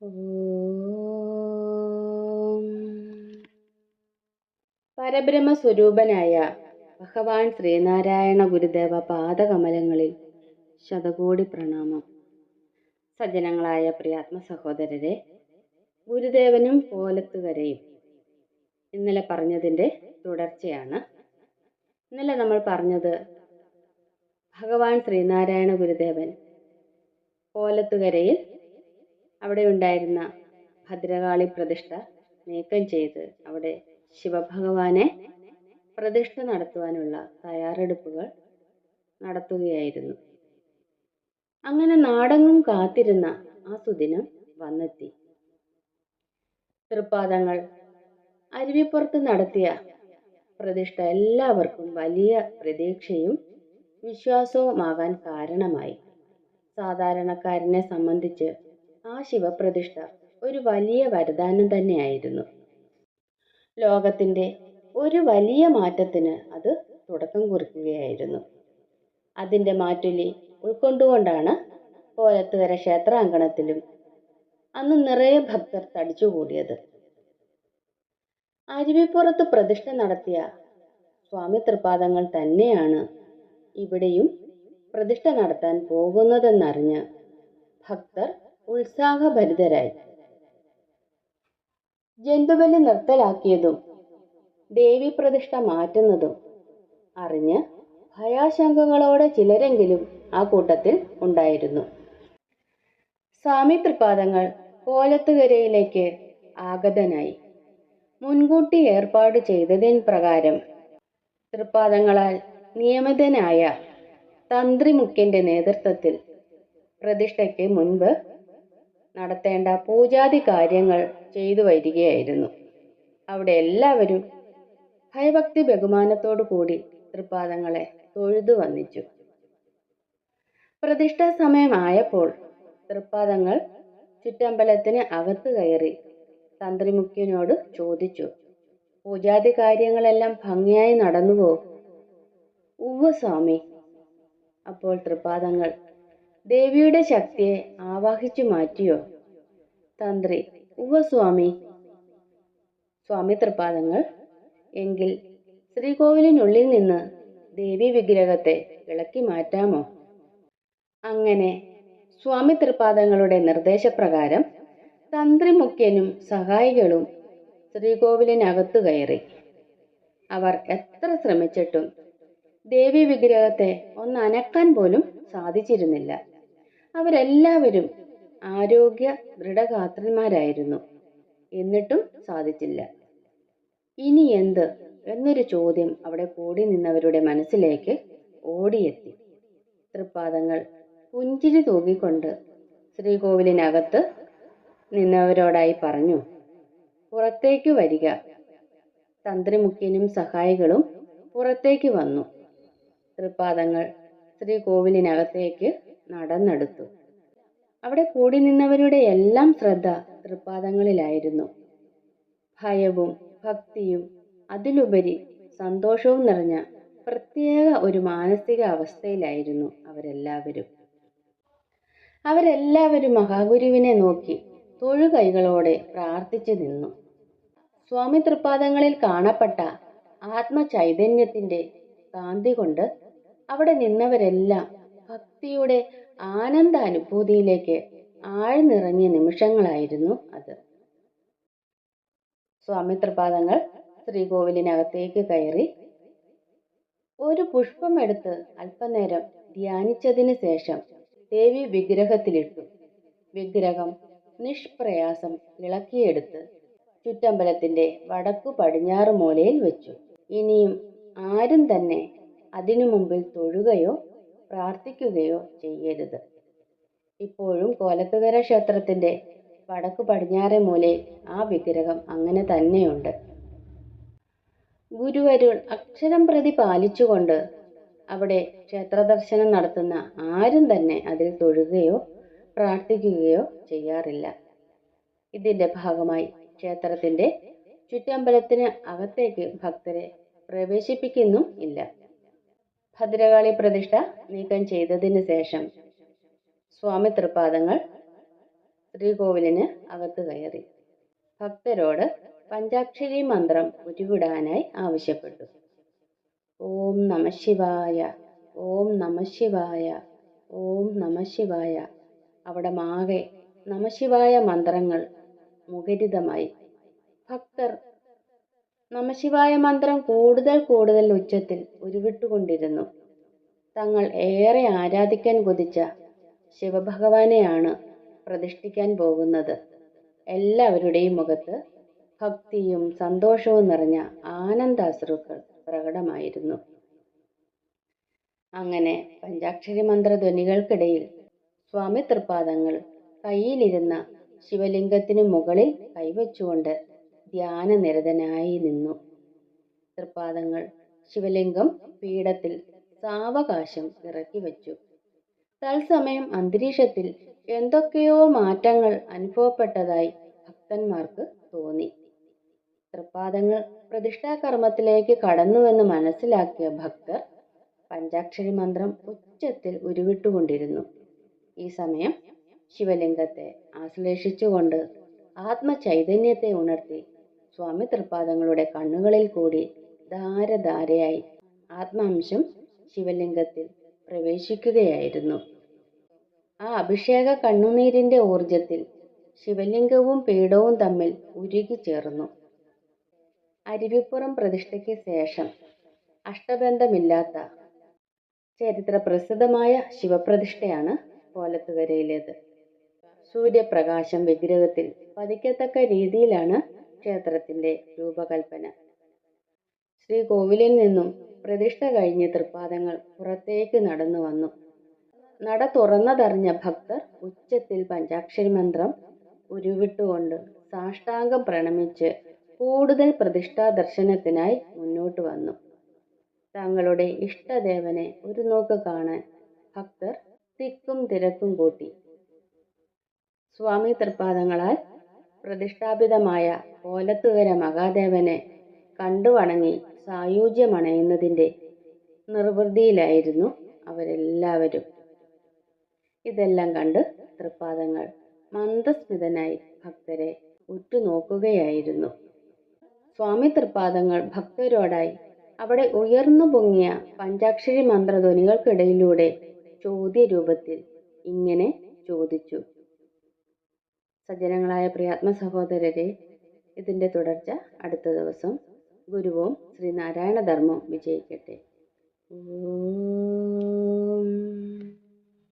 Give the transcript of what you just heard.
ഓം. പരബ്രഹ്മസ്വരൂപനായ ഭഗവാൻ ശ്രീനാരായണ ഗുരുദേവ പാദകമലങ്ങളിൽ ശതകോടി പ്രണാമം. സജ്ജനങ്ങളായ പ്രിയാത്മ സഹോദരരെ, ഗുരുദേവനും കോലത്തുകരയും ഇന്നലെ പറഞ്ഞതിൻ്റെ തുടർച്ചയാണ്. ഇന്നലെ നമ്മൾ പറഞ്ഞത് ഭഗവാൻ ശ്രീനാരായണ ഗുരുദേവൻ കോലത്തുകരയിൽ അവിടെ ഉണ്ടായിരുന്ന ഭദ്രകാളി പ്രതിഷ്ഠ നീക്കം ചെയ്ത് അവിടെ ശിവഭഗവാനെ പ്രതിഷ്ഠ നടത്തുവാനുള്ള തയ്യാറെടുപ്പുകൾ നടത്തുകയായിരുന്നു. അങ്ങനെ നാടെങ്ങും കാത്തിരുന്ന ആ സുദിനം വന്നെത്തി. തൃപ്പാദങ്ങൾ അരുവിപ്പുറത്ത് നടത്തിയ പ്രതിഷ്ഠ എല്ലാവർക്കും വലിയ പ്രതീക്ഷയും വിശ്വാസവുമാകാൻ കാരണമായി. സാധാരണക്കാരനെ സംബന്ധിച്ച് ആ ശിവപ്രതിഷ്ഠ ഒരു വലിയ വരദാനം തന്നെയായിരുന്നു. ലോകത്തിൻ്റെ ഒരു വലിയ മാറ്റത്തിന് അത് തുടക്കം കുറിക്കുകയായിരുന്നു. അതിൻ്റെ മാറ്റൊലി ഉൾക്കൊണ്ടുകൊണ്ടാണ് കോലത്തുകര ക്ഷേത്രാങ്കണത്തിലും അന്ന് നിറയെ ഭക്തർ തടിച്ചുകൂടിയത്. അരുവിപ്പുറത്ത് പ്രതിഷ്ഠ നടത്തിയ സ്വാമി തൃപ്പാദങ്ങൾ തന്നെയാണ് ഇവിടെയും പ്രതിഷ്ഠ നടത്താൻ പോകുന്നതെന്നറിഞ്ഞ് ഭക്തർ ഉത്സാഹഭരിതരായി. ജന്തുബലി നിർത്തലാക്കിയതും ദേവി പ്രതിഷ്ഠ മാറ്റുന്നതും അറിഞ്ഞ് ഭയാശങ്കകളോടെ ചിലരെങ്കിലും ആ കൂട്ടത്തിൽ ഉണ്ടായിരുന്നു. സ്വാമി തൃപ്പാദങ്ങൾ കോലത്തുകരയിലേക്ക് ആഗതനായി. മുൻകൂട്ടി ഏർപ്പാട് ചെയ്തതിന് പ്രകാരം തൃപ്പാദങ്ങളാൽ നിയമിതനായ തന്ത്രിമുഖ്യന്റെ നേതൃത്വത്തിൽ പ്രതിഷ്ഠയ്ക്ക് മുൻപ് നടത്തേണ്ട പൂജാതി കാര്യങ്ങൾ ചെയ്തു വരികയായിരുന്നു. അവിടെ എല്ലാവരും ഭയഭക്തി ബഹുമാനത്തോടു കൂടി തൃപ്പാദങ്ങളെ തൊഴുതു വന്ദിച്ചു. പ്രതിഷ്ഠാ സമയമായപ്പോൾ തൃപ്പാദങ്ങൾ ചുറ്റമ്പലത്തിന് അകത്ത് കയറി തന്ത്രിമുഖ്യനോട് ചോദിച്ചു, പൂജാതി കാര്യങ്ങളെല്ലാം ഭംഗിയായി നടന്നുവോ? ഉവ്വ് സ്വാമി. അപ്പോൾ തൃപ്പാദങ്ങൾ, ദേവിയുടെ ശക്തിയെ ആവാഹിച്ചു മാറ്റിയോ? തന്ത്രി, ഉവ്വ് സ്വാമി. സ്വാമി തൃപ്പാദങ്ങൾ, എങ്കിൽ ശ്രീകോവിലിനുള്ളിൽ നിന്ന് ദേവി വിഗ്രഹത്തെ ഇളക്കി മാറ്റാമോ? അങ്ങനെ സ്വാമി തൃപ്പാദങ്ങളുടെ നിർദ്ദേശപ്രകാരം തന്ത്രിമുഖ്യനും സഹായികളും ശ്രീകോവിലിനകത്തു കയറി. അവർ എത്ര ശ്രമിച്ചിട്ടും ദേവി വിഗ്രഹത്തെ ഒന്നനക്കാൻ പോലും സാധിച്ചിരുന്നില്ല. അവരെല്ലാവരും ആരോഗ്യ ദൃഢഗാത്രന്മാരായിരുന്നു. എന്നിട്ടും സാധിച്ചില്ല. ഇനി എന്ത് എന്നൊരു ചോദ്യം അവിടെ കൂടി നിന്നവരുടെ മനസ്സിലേക്ക് ഓടിയെത്തി. തൃപ്പാദങ്ങൾ പുഞ്ചിരി തൂകിക്കൊണ്ട് ശ്രീകോവിലിനകത്ത് നിന്നവരോടായി പറഞ്ഞു, പുറത്തേക്ക് വരിക. തന്ത്രിമുഖ്യനും സഹായികളും പുറത്തേക്ക് വന്നു. തൃപ്പാദങ്ങൾ ശ്രീകോവിലിനകത്തേക്ക് നടന്നെടുത്തു. അവിടെ കൂടി നിന്നവരുടെ എല്ലാം ശ്രദ്ധ തൃപ്പാദങ്ങളിലായിരുന്നു. ഭയവും ഭക്തിയും അതിലുപരി സന്തോഷവും നിറഞ്ഞ പ്രത്യേക ഒരു മാനസിക അവസ്ഥയിലായിരുന്നു അവരെല്ലാവരും. അവരെല്ലാവരും മഹാഗുരുവിനെ നോക്കി തൊഴുകൈകളോടെ പ്രാർത്ഥിച്ചു നിന്നു. സ്വാമി തൃപ്പാദങ്ങളിൽ കാണപ്പെട്ട ആത്മചൈതന്യത്തിന്റെ കാന്തി കൊണ്ട് അവിടെ നിന്നവരെല്ലാം ഭക്തിയുടെ ആനന്ദാനുഭൂതിയിലേക്ക് ആഴ്ന്നിറങ്ങിയ നിമിഷങ്ങളായിരുന്നു അത്. സ്വാമി തൃപ്പാദങ്ങൾ ശ്രീകോവിലിനകത്തേക്ക് കയറി ഒരു പുഷ്പം എടുത്ത് അല്പനേരം ധ്യാനിച്ചതിന് ശേഷം ദേവി വിഗ്രഹത്തിലിട്ടു. വിഗ്രഹം നിഷ്പ്രയാസം ഇളക്കിയെടുത്ത് ചുറ്റമ്പലത്തിന്റെ വടക്കു പടിഞ്ഞാറ് മൂലയിൽ വെച്ചു. ഇനിയും ആരും തന്നെ അതിനു മുമ്പിൽ തൊഴുകയോ പ്രാർത്ഥിക്കുകയോ ചെയ്യരുത്. ഇപ്പോഴും കോലത്തുകര ക്ഷേത്രത്തിന്റെ വടക്കു പടിഞ്ഞാറേ മൂലയിൽ ആ വിഗ്രഹം അങ്ങനെ തന്നെയുണ്ട്. ഗുരുവരുൾ അക്ഷരം പ്രതി പാലിച്ചുകൊണ്ട് അവിടെ ക്ഷേത്രദർശനം നടത്തുന്ന ആരും തന്നെ അതിൽ തൊഴുകയോ പ്രാർത്ഥിക്കുകയോ ചെയ്യാറില്ല. ഇതിന്റെ ഭാഗമായി ക്ഷേത്രത്തിന്റെ ചുറ്റമ്പലത്തിന് അകത്തേക്ക് ഭക്തരെ പ്രവേശിപ്പിക്കുന്നും ഇല്ല. ഭദ്രകാളി പ്രതിഷ്ഠ നീക്കം ചെയ്തതിന് ശേഷം സ്വാമി തൃപ്പാദങ്ങൾ ശ്രീകോവിലിന് അകത്ത് കയറി ഭക്തരോട് പഞ്ചാക്ഷരി മന്ത്രം ഉരുവിടാനായി ആവശ്യപ്പെട്ടു. ഓം നമഃശിവായ, ഓം നമഃശിവായ, ഓം നമഃശിവായ. അവിടമാകെ നമഃശിവായ മന്ത്രങ്ങൾ മുഖരിതമായി. ഭക്തർ നമഃശിവായ മന്ത്രം കൂടുതൽ കൂടുതൽ ഉച്ചത്തിൽ ഉരുവിട്ടുകൊണ്ടിരുന്നു. തങ്ങൾ ഏറെ ആരാധിക്കാൻ കൊതിച്ച ശിവഭഗവാനെയാണ് പ്രതിഷ്ഠിക്കാൻ പോകുന്നത്. എല്ലാവരുടെയും മുഖത്ത് ഭക്തിയും സന്തോഷവും നിറഞ്ഞ ആനന്ദാശ്രുക്കൾ പ്രകടമായിരുന്നു. അങ്ങനെ പഞ്ചാക്ഷരി മന്ത്രധ്വനികൾക്കിടയിൽ സ്വാമി തൃപ്പാദങ്ങൾ കയ്യിലിരുന്ന ശിവലിംഗത്തിനു മുകളിൽ കൈവച്ചുകൊണ്ട് ധ്യാനനിരതനായി നിന്നു. തൃപ്പാദങ്ങൾ ശിവലിംഗം പീഠത്തിൽ സാവകാശം ഇറക്കി വച്ചു. തത്സമയം അന്തരീക്ഷത്തിൽ എന്തൊക്കെയോ മാറ്റങ്ങൾ അനുഭവപ്പെട്ടതായി ഭക്തന്മാർക്ക് തോന്നി. തൃപ്പാദങ്ങൾ പ്രതിഷ്ഠാകർമ്മത്തിലേക്ക് കടന്നുവെന്ന് മനസ്സിലാക്കിയ ഭക്തർ പഞ്ചാക്ഷരി മന്ത്രം ഉച്ചത്തിൽ ഉരുവിട്ടുകൊണ്ടിരുന്നു. ഈ സമയം ശിവലിംഗത്തെ ആശ്ലേഷിച്ചുകൊണ്ട് ആത്മചൈതന്യത്തെ ഉണർത്തി സ്വാമി തൃപ്പാദങ്ങളുടെ കണ്ണുകളിൽ കൂടി ധാരധാരയായി ആത്മാംശം ശിവലിംഗത്തിൽ പ്രവേശിക്കുകയായിരുന്നു. ആ അഭിഷേക കണ്ണുനീരിന്റെ ഊർജത്തിൽ ശിവലിംഗവും പീഠവും തമ്മിൽ ഉരുകിച്ചേർന്നു. അരുവിപ്പുറം പ്രതിഷ്ഠയ്ക്ക് ശേഷം അഷ്ടബന്ധമില്ലാത്ത ചരിത്രപ്രസിദ്ധമായ ശിവപ്രതിഷ്ഠയാണ് കോലത്തുകരയിലേത്. സൂര്യപ്രകാശം വിഗ്രഹത്തിൽ പതിക്കത്തക്ക രീതിയിലാണ് ക്ഷേത്രത്തിന്റെ രൂപകൽപ്പന. ശ്രീകോവിലിൽ നിന്നും പ്രതിഷ്ഠ കഴിഞ്ഞ് തൃപ്പാദങ്ങൾ പുറത്തേക്ക് നടന്നു വന്നു. നട തുറന്നതറിഞ്ഞ ഭക്തർ ഉച്ചത്തിൽ പഞ്ചാക്ഷരി മന്ത്രം ഉരുവിട്ടുകൊണ്ട് സാഷ്ടാംഗം പ്രണമിച്ച് കൂടുതൽ പ്രതിഷ്ഠാ ദർശനത്തിനായി മുന്നോട്ട് വന്നു. തങ്ങളുടെ ഇഷ്ടദേവനെ ഒരു നോക്ക് കാണാൻ ഭക്തർ തിക്കും തിരക്കും കൂട്ടി. സ്വാമി തൃപ്പാദങ്ങളാൽ പ്രതിഷ്ഠാപിതമായ കോലത്തുകര മഹാദേവനെ കണ്ടു വണങ്ങി സായൂജ്യമണയുന്നതിന്റെ നിർവൃതിയിലായിരുന്നു അവരെല്ലാവരും. ഇതെല്ലാം കണ്ട് തൃപ്പാദങ്ങൾ മന്ദസ്മിതനായി ഭക്തരെ ഉറ്റുനോക്കുകയായിരുന്നു. സ്വാമി തൃപ്പാദങ്ങൾ ഭക്തരോടായി അവിടെ ഉയർന്നു പൊങ്ങിയ പഞ്ചാക്ഷരി മന്ത്രധ്വനികൾക്കിടയിലൂടെ ചോദ്യരൂപത്തിൽ ഇങ്ങനെ ചോദിച്ചു. സജ്ജനങ്ങളായ പ്രിയാത്മ സഹോദരരെ, ഇതിന്റെ തുടർച്ച അടുത്ത ദിവസം. ഗുരുവും ശ്രീനാരായണ ധർമ്മം വിജയിക്കട്ടെ. ഓം